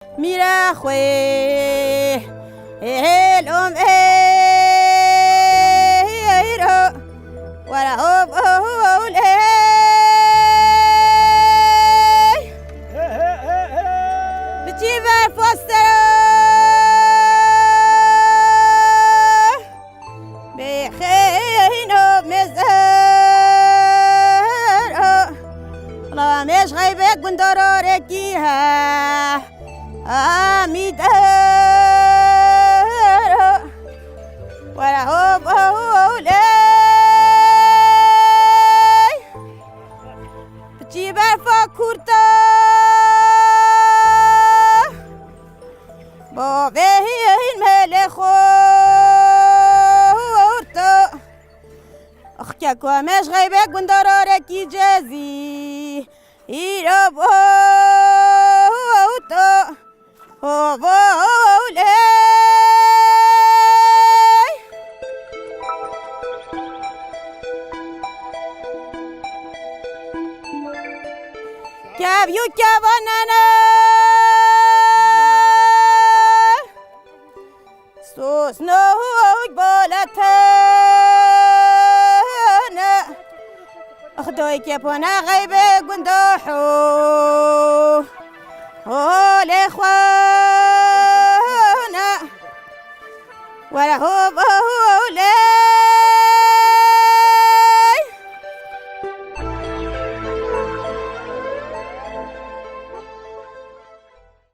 میره خوی هلم ایرو ورا هوب اولی بچی بر فاستر بخین و مزر الله مش غیبه گنداراره کی ها آمیدر ورا هوب اولی بچی برفا کورتا با بهین مل خورتا اخ که کمش غیبه گنداراره کی جزی ایرا بوتا اولی کبیو کبانانه سوس نوی بالتانه اخدوی کپانه غیبه گنداحو اولی خوانه ولا هوب اولی